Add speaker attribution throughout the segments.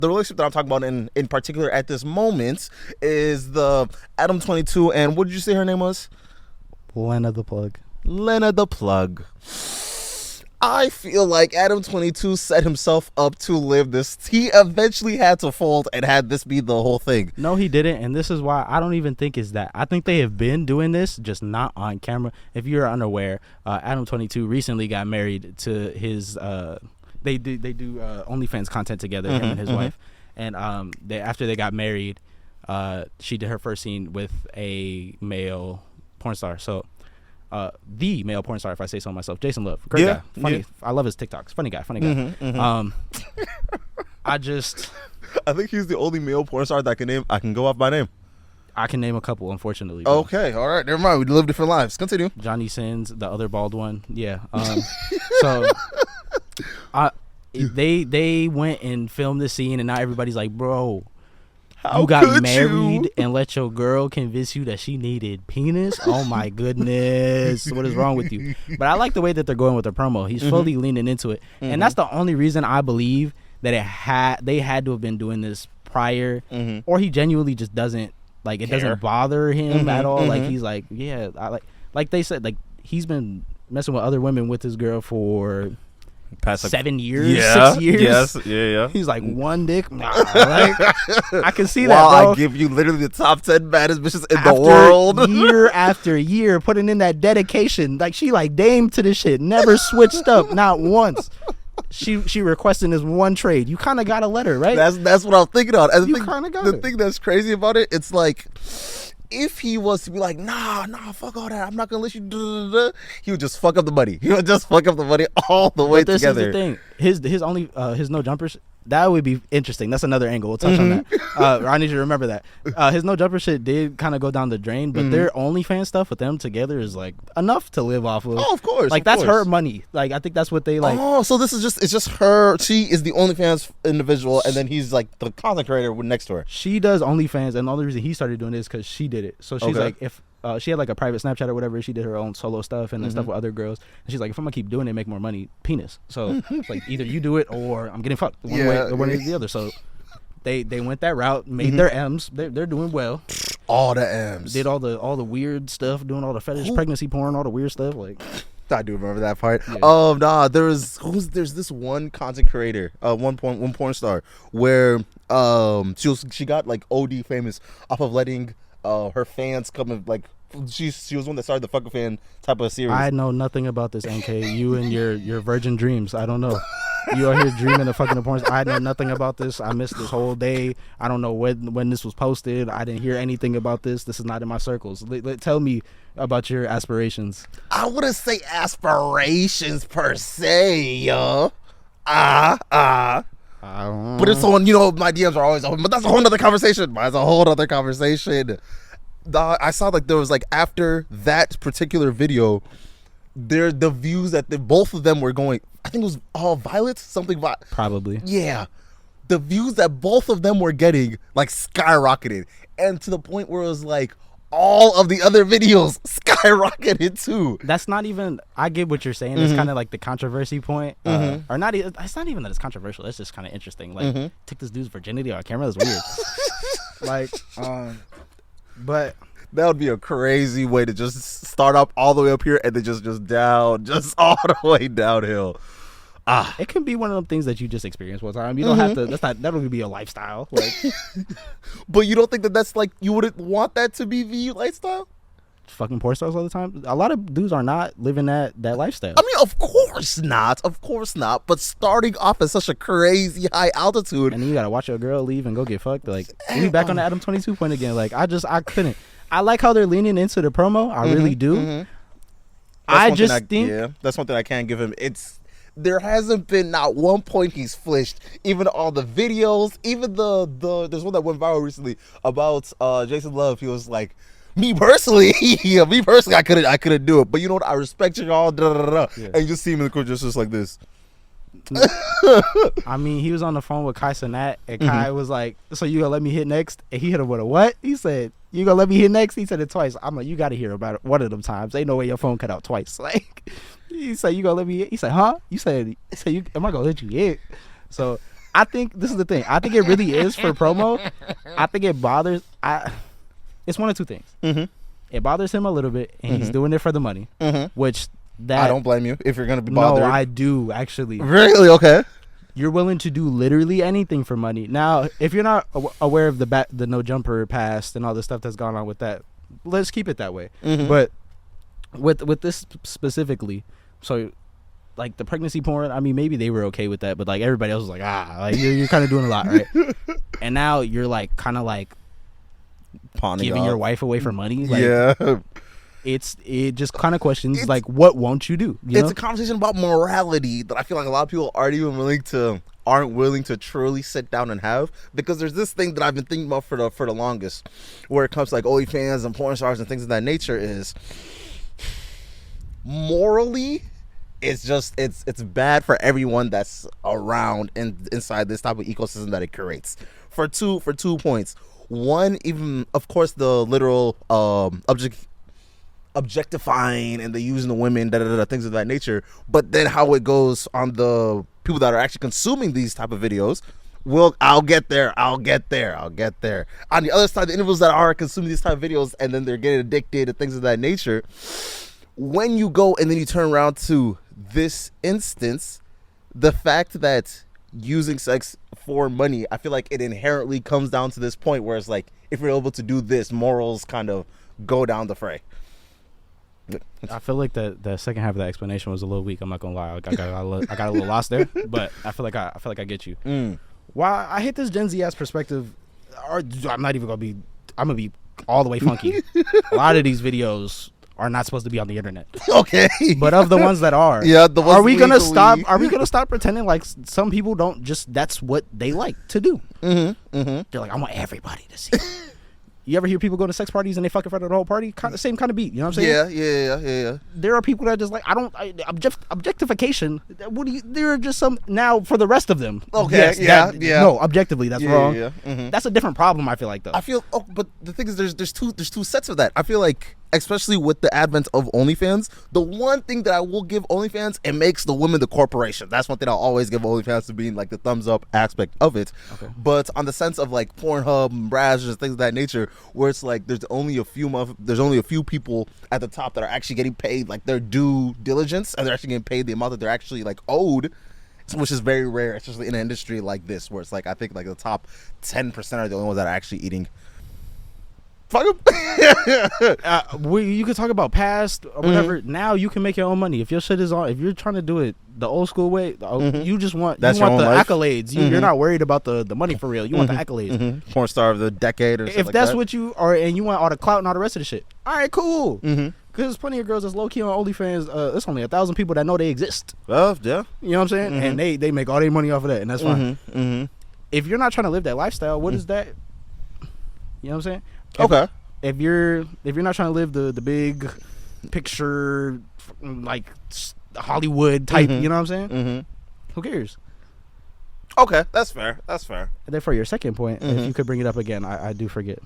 Speaker 1: the relationship that I'm talking about in particular at this moment is the Adam22 and what did you say her name was?
Speaker 2: Lena the Plug.
Speaker 1: Lena the Plug. I feel like Adam22 set himself up to live this. He eventually had to fold and had this be the whole thing.
Speaker 2: No, he didn't, and this is why I don't even think it's that. I think they have been doing this, just not on camera. If you're unaware, Adam22 recently got married to his. They do OnlyFans content together, him and his wife, and after they got married, she did her first scene with a male porn star. So. The male porn star, if I say so myself, Jason Love, great guy, funny. Yeah. I love his TikToks, funny guy. I
Speaker 1: think he's the only male porn star that I can go off by name.
Speaker 2: I can name a couple, unfortunately.
Speaker 1: Okay, all right, never mind. We live different lives. Continue.
Speaker 2: Johnny Sins, the other bald one, yeah. So, they went and filmed this scene, and now everybody's like, bro. You got married and let your girl convince you that she needed penis? Oh my goodness. What is wrong with you? But I like the way that they're going with the promo. He's fully leaning into it. And that's the only reason I believe that they had to have been doing this prior, or he genuinely just doesn't, like, it doesn't bother him at all. Like, he's like, yeah, I like they said, like, he's been messing with other women with his girl for past 7 years, 6 years.
Speaker 1: Yes, yeah.
Speaker 2: He's like, one dick. Nah, like, I can see that.
Speaker 1: Bro. I give you literally the top 10 baddest bitches in the world.
Speaker 2: Year after year, putting in that dedication. Like, she like Dame to this shit. Never switched up, not once. She requesting this one trade. You kind of gotta let her, right?
Speaker 1: That's what I'm thinking on. And
Speaker 2: you kind of got
Speaker 1: the thing that's crazy about it, it's like, if he was to be like, nah, fuck all that, I'm not gonna let you, he would just fuck up the money. He would just fuck up the money all the way together.
Speaker 2: This is the thing. His no jumpers, that would be interesting. That's another angle. We'll touch on that. I need you to remember that. His no jumper shit did kind of go down the drain, but their OnlyFans stuff with them together is like enough to live off of.
Speaker 1: Oh, of course.
Speaker 2: Like, that's her money. Like, I think that's what they like.
Speaker 1: Oh, so it's just her. She is the OnlyFans individual, and then he's like the content creator next to her.
Speaker 2: She does OnlyFans, and the only reason he started doing this is because she did it. So she's like, if she had like a private Snapchat or whatever, she did her own solo stuff and then stuff with other girls. And she's like, if I'm gonna keep doing it, make more money, penis. So it's like, either you do it or I'm getting fucked. One way or the other. So they went that route, made their M's. They're doing well.
Speaker 1: All the M's.
Speaker 2: Did all the weird stuff, doing all the fetish pregnancy porn, all the weird stuff. Like,
Speaker 1: I do remember that part. Yeah. There's this one content creator, one porn star, where she got like OD famous off of letting her fans come and like she was one that started the Fuck a Fan type of series.
Speaker 2: I know nothing about this, NK. You and your virgin dreams. I don't know. You are here dreaming of fucking the porn. I know nothing about this. I missed this whole day. I don't know when this was posted. I didn't hear anything about this. This is not in my circles. Tell me about your aspirations.
Speaker 1: I wouldn't say aspirations per se, but it's on, my DMs are always open, but that's a whole other conversation. I saw like there was like after that particular video, the views that both of them were going, I think it was all Violets,
Speaker 2: probably.
Speaker 1: Yeah. The views that both of them were getting like skyrocketed, and to the point where it was like all of the other videos skyrocketed too.
Speaker 2: That's not even, I get what you're saying. It's kind of like the controversy point. Or not, it's not even that it's controversial. It's just kind of interesting. Like, took this dude's virginity on camera. That's weird. Like, but
Speaker 1: that would be a crazy way to just start up all the way up here and then just down, just all the way downhill.
Speaker 2: It can be one of them things that you just experience one time. You don't have to. That would be a lifestyle. Like,
Speaker 1: but you don't think that's like, you wouldn't want that to be the lifestyle?
Speaker 2: Fucking porn stars all the time. A lot of dudes are not living that lifestyle.
Speaker 1: I mean, of course not. But starting off at such a crazy high altitude,
Speaker 2: and then you gotta watch your girl leave and go get fucked. Like, we back on the Adam22 point again. Like, I couldn't. I like how they're leaning into the promo. I really do. That's one thing I can't give him. There hasn't been not one point he's flished. Even all the videos, even there's one that went viral recently about Jason Love. He was like, me personally, I couldn't do it. But you know what? I respect you all. Yeah. And you just see him in the court just like this. I mean, he was on the phone with Kai Cenat, and Kai was like, so you gonna let me hit next? And he hit him with a what? He said, you gonna let me hit next? He said it twice. I'm like, you gotta hear about it one of them times. Ain't no way your phone cut out twice. Like, he said, you gonna let me hit? He said, huh? You said am I gonna let you hit? So I think this is the thing. I think it really is for promo. I think it bothers. It's one of two things. Mm-hmm. It bothers him a little bit, and he's doing it for the money. Mm-hmm. Which I
Speaker 1: don't blame you if you're gonna be bothered.
Speaker 2: No, I do actually.
Speaker 1: Really? Okay.
Speaker 2: You're willing to do literally anything for money. Now, if you're not aware of the no jumper past and all the stuff that's gone on with that, let's keep it that way. Mm-hmm. But with this specifically, so like the pregnancy porn, I mean, maybe they were okay with that, but like everybody else was like, like you're kind of doing a lot, right? And now you're like kind of like giving your wife away for money. Like, yeah. It just kind of questions like, what won't you do? You know?
Speaker 1: A conversation about morality that I feel like a lot of people aren't willing to truly sit down and have, because there's this thing that I've been thinking about for the longest, where it comes to like OnlyFans and porn stars and things of that nature, is morally it's bad for everyone that's around and inside this type of ecosystem that it creates, for two points. One, even of course the literal objectifying and the using the women, things of that nature, but then how it goes on the people that are actually consuming these type of videos. I'll get there. On the other side, the individuals that are consuming these type of videos and then they're getting addicted to things of that nature, when you go and then you turn around to this instance, the fact that using sex for money, I feel like it inherently comes down to this point where it's like, if you're able to do this, morals kind of go down the fray.
Speaker 2: I feel like the second half of that explanation was a little weak. I'm not gonna lie. I got a little lost there, but I feel like I get you. Why I hate this Gen Z ass perspective. I'm gonna be all the way funky. A lot of these videos are not supposed to be on the internet. Okay. But of the ones that are, are we gonna stop pretending like some people don't just, that's what they like to do? They're like, I want everybody to see. You ever hear people go to sex parties and they fuck in front of the whole party? Same kind of beat. You know what I'm saying?
Speaker 1: Yeah.
Speaker 2: There are people that are just like, objectification. There are just some, now for the rest of them.
Speaker 1: Okay.
Speaker 2: Yes, no, objectively, that's wrong.
Speaker 1: Yeah. Mm-hmm.
Speaker 2: That's a different problem, I feel like, though.
Speaker 1: But the thing is, there's two sets of that. I feel like, especially with the advent of OnlyFans, the one thing that I will give OnlyFans, it makes the women the corporation. That's one thing I'll always give OnlyFans, to being like the thumbs up aspect of it. Okay. But on the sense of like Pornhub and Brazzers and things of that nature, where it's like there's only a few people at the top that are actually getting paid like their due diligence, and they're actually getting paid the amount that they're actually like owed, which is very rare, especially in an industry like this, where it's like, I think like the top 10% are the only ones that are actually eating. Fuck
Speaker 2: them. You could talk about past or whatever. Now you can make your own money if your shit is on. If you're trying to do it the old school way, you just want the accolades. You're not worried about the money for real. You want the accolades.
Speaker 1: Porn star of the decade or something.
Speaker 2: If that's what you are, and you want all the clout and all the rest of the shit, all right, cool. Because there's plenty of girls that's low key on OnlyFans. There's only 1,000 people that know they exist.
Speaker 1: Well, yeah.
Speaker 2: You know what I'm saying? And they make all their money off of that, and that's fine. If you're not trying to live that lifestyle, what is that? You know what I'm saying? Okay. If you're not trying to live the big picture, like Hollywood type, you know what I'm saying? Who cares?
Speaker 1: Okay, that's fair.
Speaker 2: And then for your second point, if you could bring it up again, I do forget.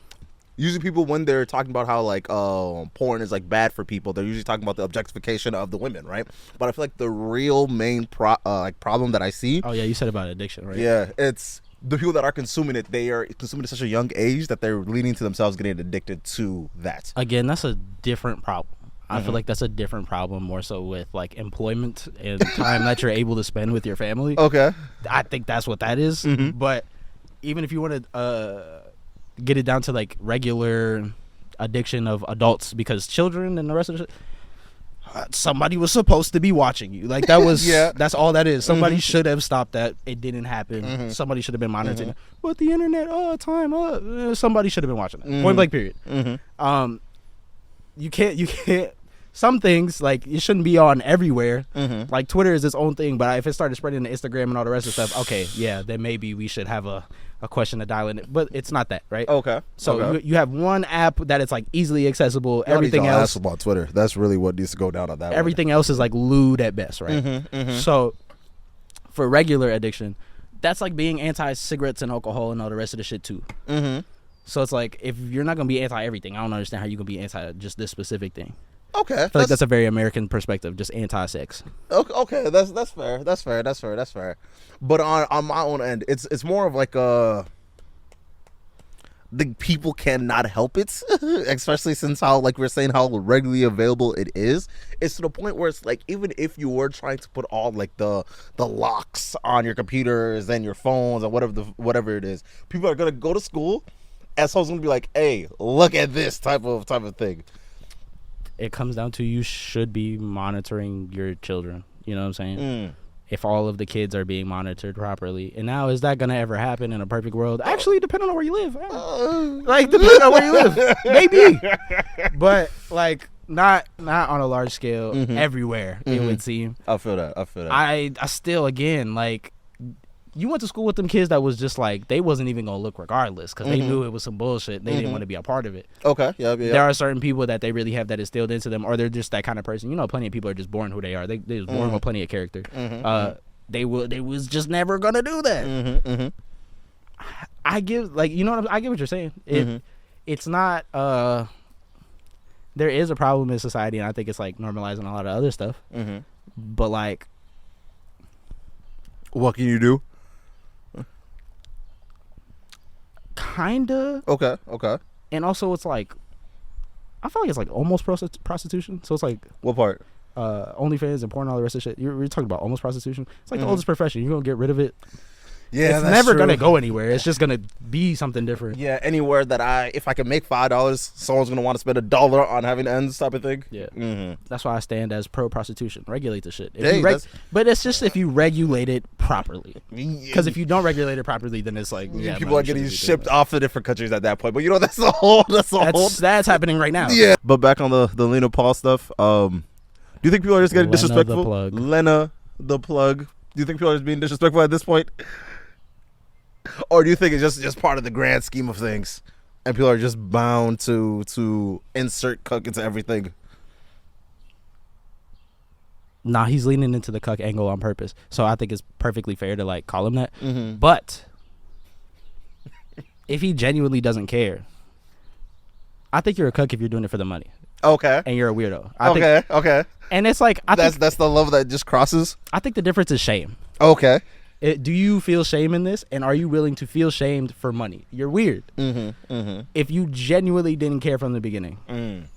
Speaker 1: Usually people, when they're talking about how like porn is like bad for people, they're usually talking about the objectification of the women, right? But I feel like the real main problem that I see.
Speaker 2: Oh yeah, you said about addiction, right?
Speaker 1: Yeah, it's the people that are consuming it. They are consuming it at such a young age that they're leading to themselves getting addicted to that.
Speaker 2: Again, that's a different problem. I feel like that's a different problem, more so with like employment and time that you're able to spend with your family. Okay. I think that's what that is. But even if you want to get it down to like regular addiction of adults, because children and the rest of the shit, somebody was supposed to be watching you. Like that was, that's all that is. Somebody should have stopped that. It didn't happen. Somebody should have been monitoring it. But the internet, somebody should have been watching it. Point blank period. You can't, some things like it shouldn't be on everywhere. Like Twitter is its own thing, but if it started spreading to Instagram and all the rest of stuff, okay, yeah, then maybe we should have a question to dial in it. But it's not that, right? Okay. So you have one app that it's like easily accessible. Everything else
Speaker 1: about Twitter. That's really what needs to go down on that.
Speaker 2: Everything else is like lewd at best, right? So for regular addiction, that's like being anti-cigarettes and alcohol and all the rest of the shit too. So it's like, if you're not gonna be anti everything, I don't understand how you can be anti just this specific thing.
Speaker 1: Okay,
Speaker 2: I feel like that's a very American perspective, just anti-sex.
Speaker 1: Okay, that's fair. That's fair. But on my own end, it's more of like the people cannot help it, especially since how, like we're saying, how regularly available it is. It's to the point where it's like, even if you were trying to put all like the locks on your computers and your phones and whatever it is, people are gonna go to school and someone's gonna be like, hey, look at this type of thing.
Speaker 2: It comes down to, you should be monitoring your children. You know what I'm saying? If all of the kids are being monitored properly. And now, is that going to ever happen in a perfect world? Actually, depending on where you live. Like, depending on where you live. Maybe. But, like, not on a large scale everywhere, it would seem.
Speaker 1: I feel that.
Speaker 2: I still, again, like, you went to school with them kids that was just like, they wasn't even going to look regardless because they knew it was some bullshit. They didn't want to be a part of it.
Speaker 1: Okay, yeah.
Speaker 2: There are certain people that they really have that instilled into them, or they're just that kind of person. You know, plenty of people are just born who they are. They was born with plenty of character. They was just never going to do that. I give, like, you know what I get what you're saying. It's not, there is a problem in society, and I think it's like normalizing a lot of other stuff. But like,
Speaker 1: what can you do?
Speaker 2: Kinda.
Speaker 1: Okay.
Speaker 2: And also, it's like, I feel like it's like almost prostitution. So it's like,
Speaker 1: what part?
Speaker 2: OnlyFans and porn and all the rest of shit. You're talking about almost prostitution. It's like the oldest profession. You're gonna get rid of it.
Speaker 1: Yeah,
Speaker 2: it's never gonna go anywhere. It's just gonna be something different.
Speaker 1: Yeah, anywhere that if I can make $5, someone's gonna want to spend $1 on having ends type of thing.
Speaker 2: Yeah, that's why I stand as pro prostitution. Regulate the shit.
Speaker 1: But
Speaker 2: it's just if you regulate it properly. Because if you don't regulate it properly, then it's like,
Speaker 1: people are getting shipped off to different countries at that point. But you know, that's
Speaker 2: happening right now.
Speaker 1: Yeah. But back on the Lena Paul stuff. Do you think people are just getting disrespectful? Lena the plug. Do you think people are just being disrespectful at this point? Or do you think it's just part of the grand scheme of things, and people are just bound to insert cuck into everything?
Speaker 2: Nah, he's leaning into the cuck angle on purpose. So I think it's perfectly fair to like call him that. But if he genuinely doesn't care, I think you're a cuck if you're doing it for the money.
Speaker 1: Okay.
Speaker 2: And you're a weirdo.
Speaker 1: Okay.
Speaker 2: And it's like,
Speaker 1: that's the love that just crosses.
Speaker 2: I think the difference is shame.
Speaker 1: Okay.
Speaker 2: Do you feel shame in this, and are you willing to feel shamed for money? You're weird. If you genuinely didn't care from the beginning.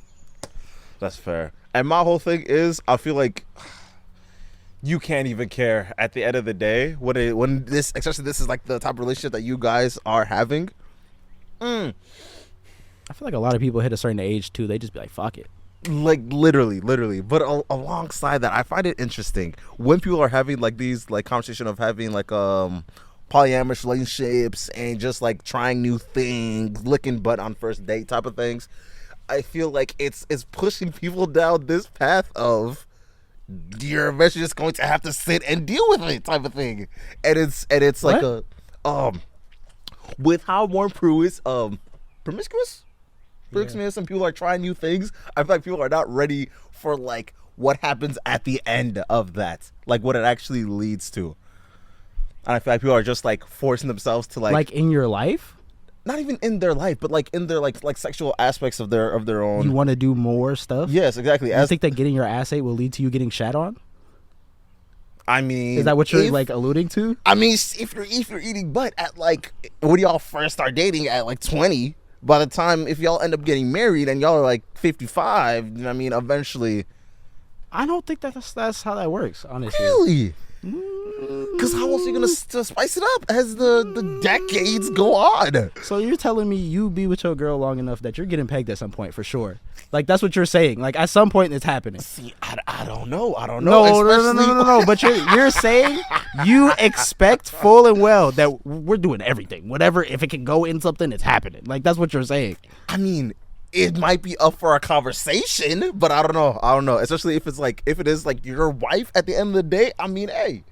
Speaker 1: That's fair. And my whole thing is, I feel like you can't even care at the end of the day when this, especially this is like the type of relationship that you guys are having.
Speaker 2: I feel like a lot of people hit a certain age too. They just be like, fuck it.
Speaker 1: Like literally. But alongside that, I find it interesting when people are having like these like conversation of having like polyamorous relationships and just like trying new things, licking butt on first date type of things. I feel like it's pushing people down this path of you're eventually just going to have to sit and deal with it type of thing. And it's like with how more Prue is promiscuous and people are trying new things, I feel like people are not ready for like what happens at the end of that, like what it actually leads to. And I feel like people are just like forcing themselves to like
Speaker 2: in your life,
Speaker 1: not even in their life, but like in their like sexual aspects of their own.
Speaker 2: You want to do more stuff?
Speaker 1: Yes, exactly.
Speaker 2: You think that getting your ass ate will lead to you getting shat on?
Speaker 1: I mean,
Speaker 2: is that what you're like alluding to?
Speaker 1: I mean, if you're eating butt at like when y'all first start dating at like 20. By the time, if y'all end up getting married and y'all are like 55, you know what I mean, eventually.
Speaker 2: I don't think that's how that works, honestly.
Speaker 1: Really? Because how else are you going to spice it up as the decades go on?
Speaker 2: So you're telling me you be with your girl long enough that you're getting pegged at some point for sure. Like, that's what you're saying. Like, at some point it's happening.
Speaker 1: See, I don't know.
Speaker 2: No. But you're saying you expect full and well that we're doing everything. Whatever, if it can go in something, it's happening. Like, that's what you're saying.
Speaker 1: I mean, it might be up for a conversation, but I don't know. Especially if it is like your wife at the end of the day. I mean, hey.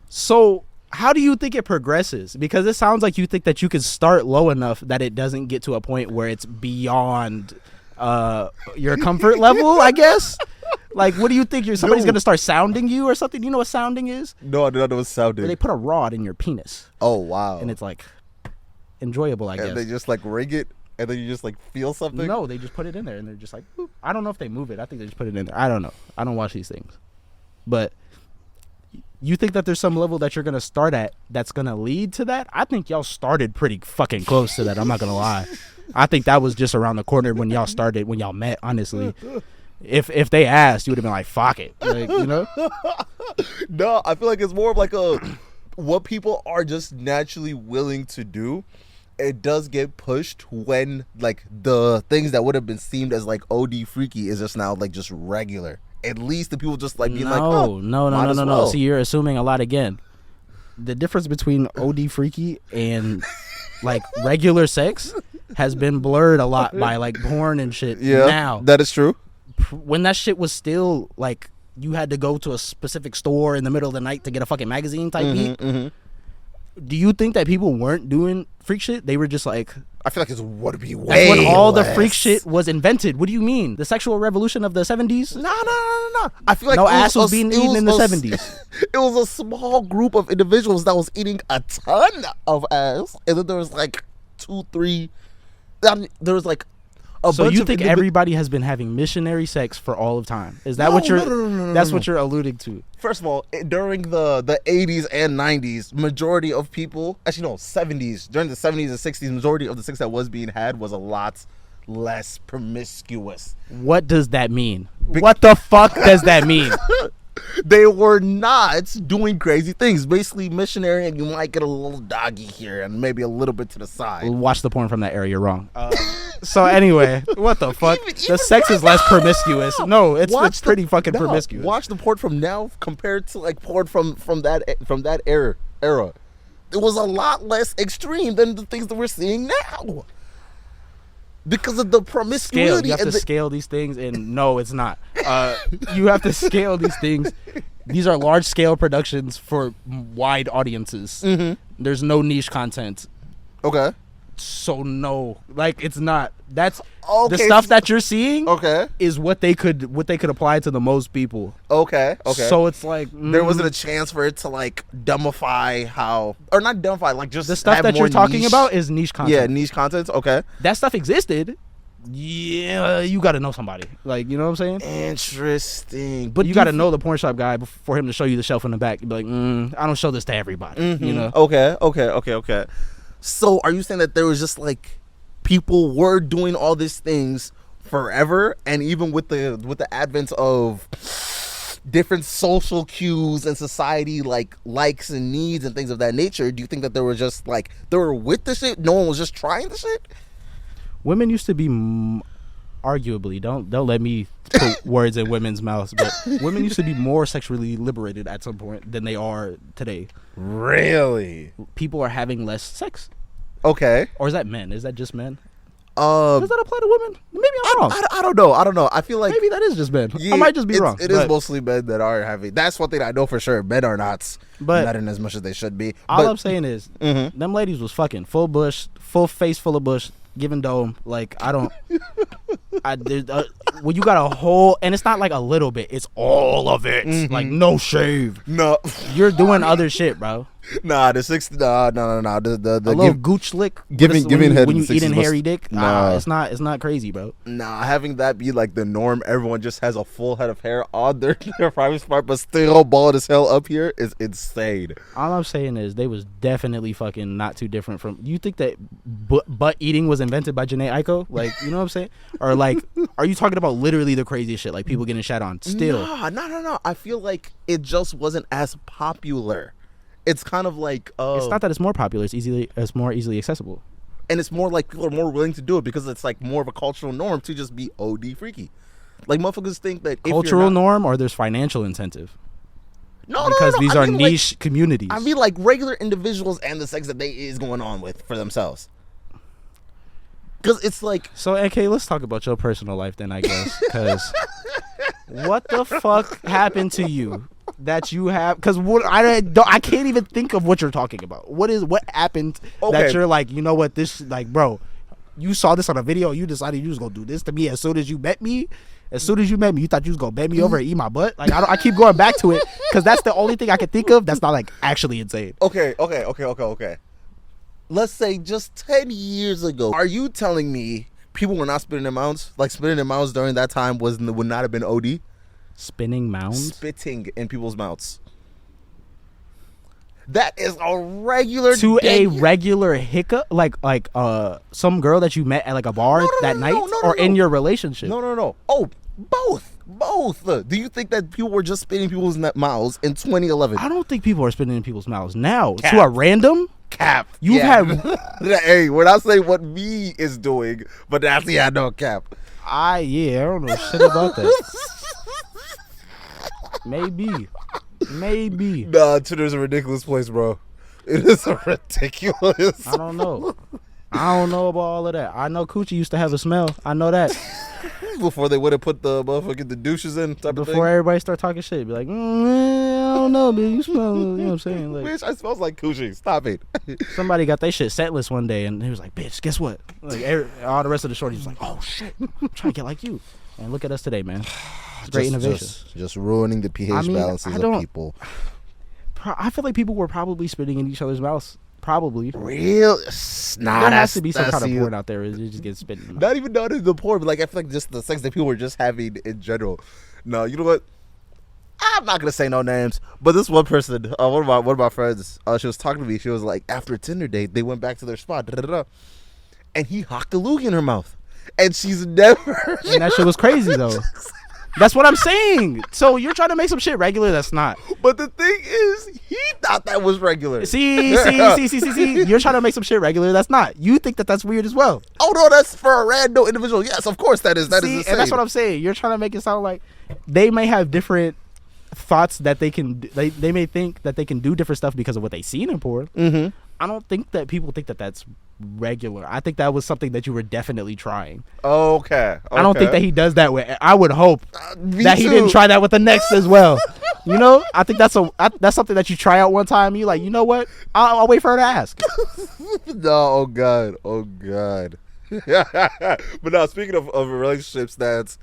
Speaker 2: So how do you think it progresses? Because it sounds like you think that you can start low enough that it doesn't get to a point where it's beyond your comfort level, I guess. Like, what do you think? Somebody's gonna start sounding you or something? Do you know what sounding is?
Speaker 1: No, I do not know what sounding.
Speaker 2: Where they put a rod in your penis.
Speaker 1: Oh wow!
Speaker 2: And it's like enjoyable, I guess.
Speaker 1: And they just like ring it. and then you just like feel something?
Speaker 2: No, they just put it in there and they're just like, boop. I don't know if they move it. I think they just put it in there. I don't know. I don't watch these things. But you think that there's some level that you're going to start at that's going to lead to that? I think y'all started pretty fucking close to that. I'm not going to lie. I think that was just around the corner when y'all started, when y'all met, honestly. If they asked, you would have been like, fuck it. Like, you know?
Speaker 1: No, I feel like it's more of like a what people are just naturally willing to do. It does get pushed when like the things that would have been seemed as like OD freaky is just now like just regular. At least the people just like being like, oh,
Speaker 2: no. See, you're assuming a lot again. The difference between OD freaky and like regular sex has been blurred a lot by like porn and shit.
Speaker 1: Yeah,
Speaker 2: now
Speaker 1: that is true.
Speaker 2: When that shit was still like you had to go to a specific store in the middle of the night to get a fucking magazine type beat. Do you think that people weren't doing freak shit? They were just like,
Speaker 1: I feel like it would be way
Speaker 2: that's when all
Speaker 1: less.
Speaker 2: the freak shit was invented. What do you mean? The sexual revolution of the 70s?
Speaker 1: No. I feel like
Speaker 2: no ass was being eaten in the 70s.
Speaker 1: It was a small group of individuals that was eating a ton of ass, and then there was like 2, 3. There was like a
Speaker 2: so
Speaker 1: bunch
Speaker 2: you
Speaker 1: of
Speaker 2: think everybody has been having missionary sex for all of time? Is that what you're?
Speaker 1: No.
Speaker 2: That's what you're alluding to.
Speaker 1: First of all, during the 80s and 90s, majority of people, actually no, 70s, during the 70s and 60s, majority of the sex that was being had was a lot less promiscuous.
Speaker 2: What does that mean? What the fuck does that mean?
Speaker 1: They were not doing crazy things. Basically missionary, and you might get a little doggy here and maybe a little bit to the side.
Speaker 2: Watch the porn from that area. You're wrong. So anyway, what the fuck? The sex is less promiscuous. No, it's pretty fucking promiscuous.
Speaker 1: Watch the porn from now compared to like porn from that era. It was a lot less extreme than the things that we're seeing now. Because of the promiscuity.
Speaker 2: You have to scale these things, and no, it's not. You have to scale these things. These are large scale productions for wide audiences. There's no niche content.
Speaker 1: Okay.
Speaker 2: So no, like it's not. That's the stuff that you're seeing.
Speaker 1: Okay.
Speaker 2: Is what they could apply to the most people.
Speaker 1: Okay.
Speaker 2: So it's like
Speaker 1: there wasn't a chance for it to like dumbify or not dumbify, like just
Speaker 2: the stuff that you're talking about is niche content.
Speaker 1: Yeah, niche content. Okay.
Speaker 2: That stuff existed. Yeah, you got to know somebody. Like, you know what I'm saying?
Speaker 1: Interesting.
Speaker 2: But you got to know the porn shop guy for him to show you the shelf in the back. You'd be like, I don't show this to everybody. You know?
Speaker 1: Okay. So are you saying that there was just like people were doing all these things forever, and even with the advent of different social cues and society like likes and needs and things of that nature, do you think that there were just like they were with the shit, no one was just trying the shit?
Speaker 2: Women used to be arguably, don't let me put words in women's mouths, but women used to be more sexually liberated at some point than they are today.
Speaker 1: Really?
Speaker 2: People are having less sex.
Speaker 1: Okay.
Speaker 2: Or is that men? Is that just men? Does that apply to women? Maybe I'm wrong.
Speaker 1: I don't know. I feel like
Speaker 2: maybe that is just men. I might just be wrong.
Speaker 1: It is mostly men that are having. That's one thing I know for sure. Men are not in as much as they should be.
Speaker 2: All I'm saying is, them ladies was fucking full bush, full face full of bush, giving dome. Like when you got a whole, and it's not like a little bit, it's all of it. Like no shave.
Speaker 1: No,
Speaker 2: you're doing other shit, bro.
Speaker 1: Nah, the 60. No. The
Speaker 2: little gooch lick.
Speaker 1: Giving head
Speaker 2: when you
Speaker 1: eating
Speaker 2: hairy dick.
Speaker 1: Nah,
Speaker 2: it's not crazy, bro.
Speaker 1: Nah, having that be like the norm. Everyone just has a full head of hair on their private spot, but still bald as hell up here is insane.
Speaker 2: All I'm saying is they was definitely fucking not too different from. You think that butt eating was invented by Janae Aiko? Like, you know what I'm saying? Or like, are you talking about literally the craziest shit, like people getting shat on? Still,
Speaker 1: no. I feel like it just wasn't as popular. It's kind of like
Speaker 2: it's not that it's more popular. It's more easily accessible,
Speaker 1: and it's more like people are more willing to do it because it's like more of a cultural norm to just be OD freaky. Like motherfuckers think that
Speaker 2: cultural norm, or there's financial incentive.
Speaker 1: No,
Speaker 2: because these are niche communities.
Speaker 1: I mean, like regular individuals and the sex that they is going on with for themselves. Because it's like
Speaker 2: so. Okay, let's talk about your personal life then, I guess. Because what the fuck happened to you? That you have, because I can't even think of what you're talking about. What happened that you're like, you know what, this, like, bro, you saw this on a video, you decided you was gonna do this to me as soon as you met me. You thought you was gonna bend me over and eat my butt. Like, I keep going back to it because that's the only thing I can think of that's not like actually insane.
Speaker 1: Okay. let's say just 10 years ago, are you telling me people were not spitting their mouths? Like spitting their mouths during that time would not have been OD?
Speaker 2: Spinning mounds?
Speaker 1: Spitting in people's mouths. That is a regular
Speaker 2: to a regular hiccup, like some girl that you met at like a bar that night, or in your relationship.
Speaker 1: No. Oh, both. Do you think that people were just spitting people's mouths in 2011?
Speaker 2: I don't think people are spitting in people's mouths now.
Speaker 1: Cap.
Speaker 2: To a random
Speaker 1: cap.
Speaker 2: You've had.
Speaker 1: Hey, we're not saying what me is doing, but that's no cap.
Speaker 2: I don't know shit about that. Maybe.
Speaker 1: Nah, Twitter's a ridiculous place, bro. It is a ridiculous.
Speaker 2: I don't know about all of that. I know coochie used to have a smell. I know that.
Speaker 1: Before they would have put the motherfucking the douches in type of thing.
Speaker 2: Before everybody start talking shit, be like, I don't know, man. You smell. You know what I'm saying? Like,
Speaker 1: bitch, I smells like coochie. Stop it.
Speaker 2: Somebody got their shit setless one day, and he was like, bitch, guess what? Like all the rest of the shorties was like, oh shit, I'm trying to get like you. And look at us today, man. It's great innovation.
Speaker 1: Just ruining the pH balances of people.
Speaker 2: I feel like people were probably spitting in each other's mouths. Probably.
Speaker 1: Real? Nah,
Speaker 2: there has to be some kind of porn out there where you just get spit in.
Speaker 1: Not even the porn, but like I feel like just the sex that people were just having in general. No, you know what? I'm not gonna say no names, but this one person, one of my friends, she was talking to me. She was like, after a Tinder date, they went back to their spot, and he hocked a loogie in her mouth, and she's never.
Speaker 2: And that shit was crazy though. That's what I'm saying. So you're trying to make some shit regular that's not.
Speaker 1: But the thing is, he thought that was regular.
Speaker 2: See. You're trying to make some shit regular that's not. You think that that's weird as well.
Speaker 1: Oh no, that's for a random individual. Yes, of course that is. That is insane.
Speaker 2: And that's what I'm saying. You're trying to make it sound like they may have different thoughts that they can. They may think that they can do different stuff because of what they seen in porn.
Speaker 1: Mm-hmm.
Speaker 2: I don't think that people think that that's regular. I think that was something that you were definitely trying.
Speaker 1: Okay.
Speaker 2: I don't think that he does that with. I would hope that
Speaker 1: he
Speaker 2: didn't try that with the next as well. You know, I think that's something that you try out one time. You like, you know what? I'll wait for her to ask.
Speaker 1: No, oh god. But now, speaking of relationships that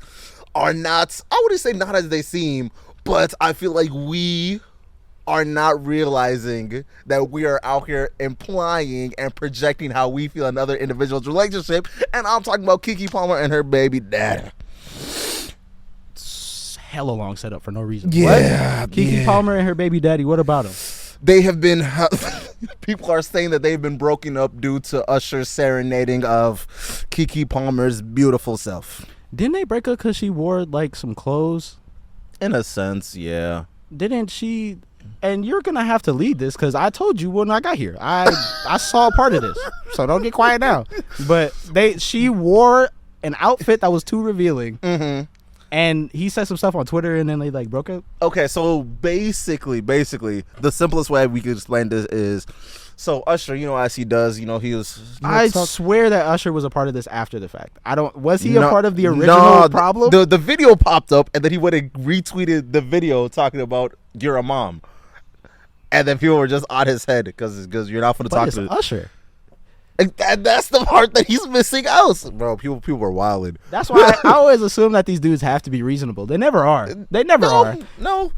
Speaker 1: are not, I wouldn't say not as they seem, but I feel like we are not realizing that we are out here implying and projecting how we feel another individual's relationship, and I'm talking about Keke Palmer and her baby daddy.
Speaker 2: Hella long setup for no reason.
Speaker 1: Yeah,
Speaker 2: what? Keke Palmer and her baby daddy. What about him?
Speaker 1: They have been. People are saying that they've been broken up due to USHER's serenading of Keke Palmer's beautiful self.
Speaker 2: Didn't they break up because she wore like some clothes?
Speaker 1: In a sense, yeah.
Speaker 2: Didn't she? And you're gonna have to lead this because I told you when I got here. I saw a part of this, so don't get quiet now. But she wore an outfit that was too revealing.
Speaker 1: Mm-hmm.
Speaker 2: And he said some stuff on Twitter, and then they like broke up.
Speaker 1: Okay, so basically, the simplest way we could explain this is, so USHER, you know, as he does, you know, he was.
Speaker 2: I swear that USHER was a part of this after the fact. Was he a part of the original problem?
Speaker 1: The video popped up, and then he went and retweeted the video talking about you're a mom, and then people were just on his head because you're not going to talk to
Speaker 2: USHER.
Speaker 1: And that's the part that he's missing out, bro. People were wilding.
Speaker 2: That's why I always assume that these dudes have to be reasonable. They never are.
Speaker 1: No.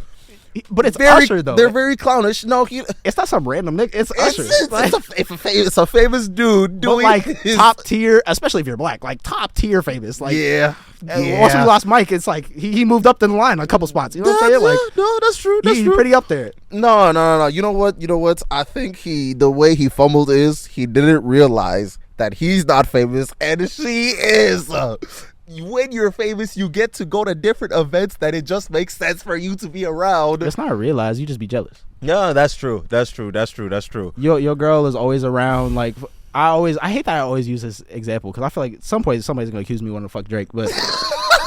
Speaker 2: But it's
Speaker 1: very,
Speaker 2: USHER though.
Speaker 1: They're very clownish. No,
Speaker 2: it's not some random nigga. It's USHER.
Speaker 1: It's a famous dude doing
Speaker 2: like top tier, especially if you're black. Like top tier famous. Like
Speaker 1: yeah.
Speaker 2: Once we lost Mike, it's like he moved up in the line a couple spots. You know what I'm saying? Like
Speaker 1: no, that's true.
Speaker 2: He's pretty up there.
Speaker 1: No. You know what? I think the way he fumbled is he didn't realize that he's not famous and she is. When you're famous, you get to go to different events that it just makes sense for you to be around.
Speaker 2: It's not realized. You just be jealous.
Speaker 1: No, that's true.
Speaker 2: Your girl is always around. Like I hate that I always use this example because I feel like at some point somebody's gonna accuse me wanting to fuck Drake, but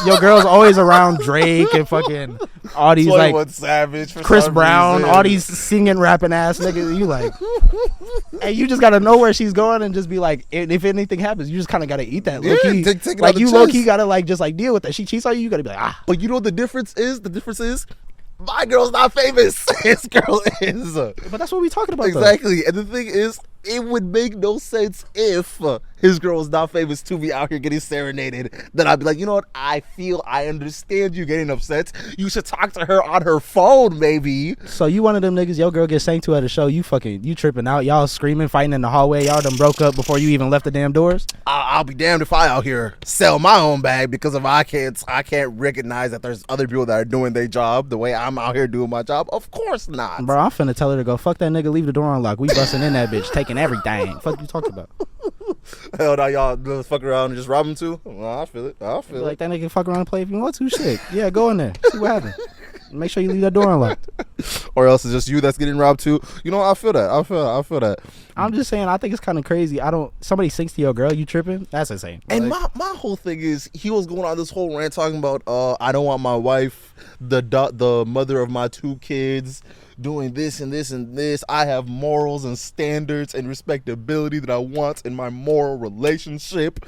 Speaker 2: your girl's always around Drake and fucking all these like
Speaker 1: Savage,
Speaker 2: Chris Brown, all these singing rapping ass niggas. You like, and you just gotta know where she's going and just be like, if anything happens, you just kind of gotta eat that. Like you low key gotta like just like deal with that. She cheats on you, you gotta be like ah.
Speaker 1: But you know what the difference is? The difference is, my girl's not famous. His girl is.
Speaker 2: But that's what we talking about.
Speaker 1: Exactly. Though. And the thing is, it would make no sense if his girl was not famous to be out here getting serenaded, then I'd be like, you know what? I understand you getting upset. You should talk to her on her phone, maybe.
Speaker 2: So you one of them niggas, your girl gets sang to at a show, you tripping out, y'all screaming, fighting in the hallway, y'all done broke up before you even left the damn doors?
Speaker 1: I'll be damned if I out here sell my own bag because if I can't recognize that there's other people that are doing their job the way I'm out here doing my job. Of course not.
Speaker 2: Bro, I'm finna tell her to go fuck that nigga, leave the door unlocked. We busting in that bitch, taking everything. Fuck you talking about?
Speaker 1: Hell no, y'all fuck around and just rob him too? Well, I feel it.
Speaker 2: Like that nigga fuck around and play if you want to. Shit. Yeah, go in there. See what happens. Make sure you leave that door unlocked.
Speaker 1: Or else it's just you that's getting robbed too. You know, I feel that.
Speaker 2: I'm just saying, I think it's kind of crazy. Somebody sings to your girl, you tripping? That's insane.
Speaker 1: And like, my whole thing is, he was going on this whole rant talking about, I don't want my wife, the mother of my 2 kids, doing this and this and this. I have morals and standards and respectability that I want in my moral relationship.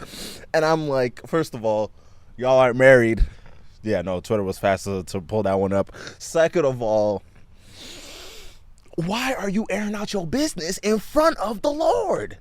Speaker 1: And I'm like, first of all, y'all aren't married. Yeah, no, Twitter was fast to pull that one up. Second of all, why are you airing out your business in front of the Lord?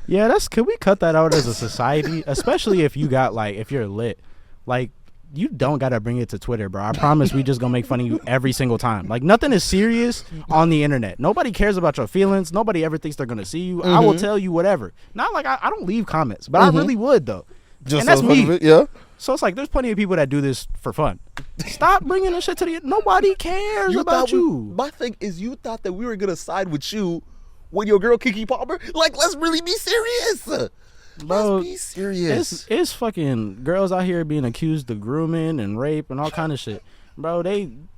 Speaker 2: Yeah, can we cut that out as a society? Especially if you got, like, if you're lit. Like, you don't gotta bring it to Twitter, bro. I promise we just gonna make fun of you every single time. Like, nothing is serious on the internet. Nobody cares about your feelings. Nobody ever thinks they're gonna see you. I will tell you whatever. Not like I don't leave comments, but I really would, though.
Speaker 1: Just
Speaker 2: and that's me.
Speaker 1: Yeah.
Speaker 2: So it's like, there's plenty of people that do this for fun. Stop bringing this shit to the... Nobody cares about you.
Speaker 1: My thing is, you thought that we were going to side with you when your girl Keke Palmer? Like, let's really be serious.
Speaker 2: Bro,
Speaker 1: let's be serious.
Speaker 2: It's fucking girls out here being accused of grooming and rape and all kind of shit. Bro,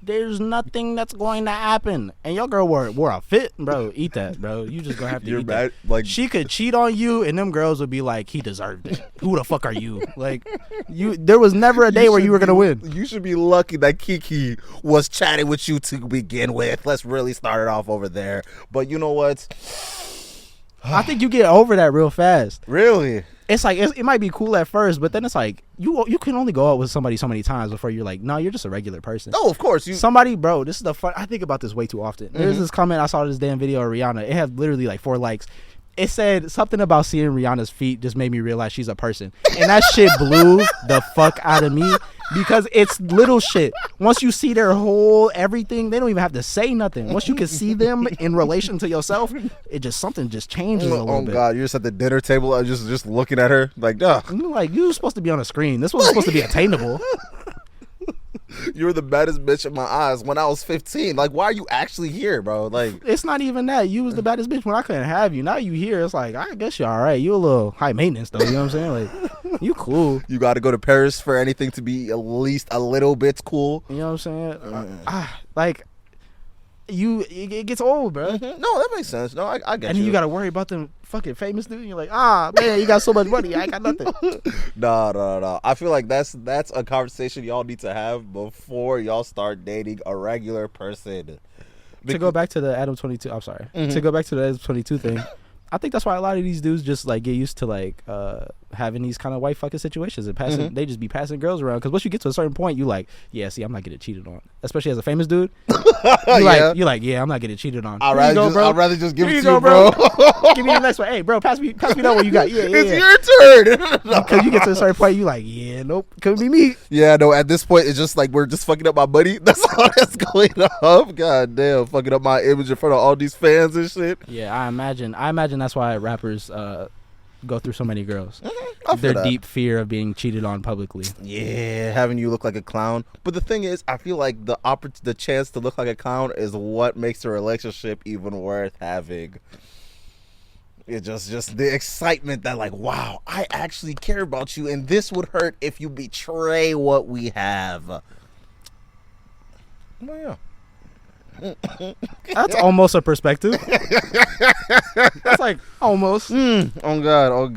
Speaker 2: there's nothing that's going to happen. And your girl wore a fit, bro. Eat that, bro. You just gonna have to eat that. Like, she could cheat on you, and them girls would be like, he deserved it. Who the fuck are you? Like, there was never a day where you were gonna win.
Speaker 1: You should be lucky that Keke was chatting with you to begin with. Let's really start it off over there. But you know what?
Speaker 2: I think you get over that real fast.
Speaker 1: Really?
Speaker 2: It's like, it might be cool at first, but then it's like, you can only go out with somebody so many times before you're like, no, you're just a regular person.
Speaker 1: No, of course.
Speaker 2: Somebody, bro, this is the fun. I think about this way too often. There's this comment, I saw this damn video of Rihanna. It had literally like 4 likes. It said something about seeing Rihanna's feet just made me realize she's a person. And that shit blew the fuck out of me because it's little shit. Once you see their whole everything, they don't even have to say nothing. Once you can see them in relation to yourself, something just changes a little bit.
Speaker 1: Oh God, you're just at the dinner table just looking at her like, ugh.
Speaker 2: Like, you were supposed to be on a screen. This wasn't supposed to be attainable.
Speaker 1: You were the baddest bitch in my eyes when I was 15. Like, why are you actually here, bro? Like,
Speaker 2: it's not even that. You was the baddest bitch when I couldn't have you. Now you here. It's like, I guess you're all right. You a little high maintenance, though. You know what I'm saying? Like, you cool.
Speaker 1: You got to go to Paris for anything to be at least a little bit cool.
Speaker 2: You know what I'm saying? Like, it gets old, bro.
Speaker 1: No, that makes sense. No, I get
Speaker 2: and
Speaker 1: you.
Speaker 2: And you got to worry about them fucking famous dude. You're like, man, you got so much money. I ain't got nothing.
Speaker 1: No. I feel like that's a conversation y'all need to have before y'all start dating a regular person.
Speaker 2: To go back to the Adam22, I'm sorry. To go back to the Adam22 thing, I think that's why a lot of these dudes just like get used to like having these kind of white fucking situations and passing. They just be passing girls around because once you get to a certain point, you like, yeah, see, I'm not getting cheated on, especially as a famous dude. You're like, yeah, I'm not getting cheated on.
Speaker 1: I'd rather just give it to you, bro.
Speaker 2: Give me the next one. Hey, bro, pass me that one you got. Yeah,
Speaker 1: it's your turn.
Speaker 2: Because you get to a certain point, you like, yeah, nope, couldn't be me.
Speaker 1: Yeah, no. At this point, it's just like we're just fucking up my money. That's all that's going up. God damn, fucking up my image in front of all these fans and shit.
Speaker 2: Yeah, I imagine that's why rappers go through so many girls.
Speaker 1: Their
Speaker 2: deep fear of being cheated on publicly.
Speaker 1: Yeah, having you look like a clown. But the thing is, I feel like the chance to look like a clown is what makes a relationship even worth having. It's just the excitement that, like, wow, I actually care about you, and this would hurt if you betray what we have. Well, yeah.
Speaker 2: That's almost a perspective. That's like almost.
Speaker 1: Oh God.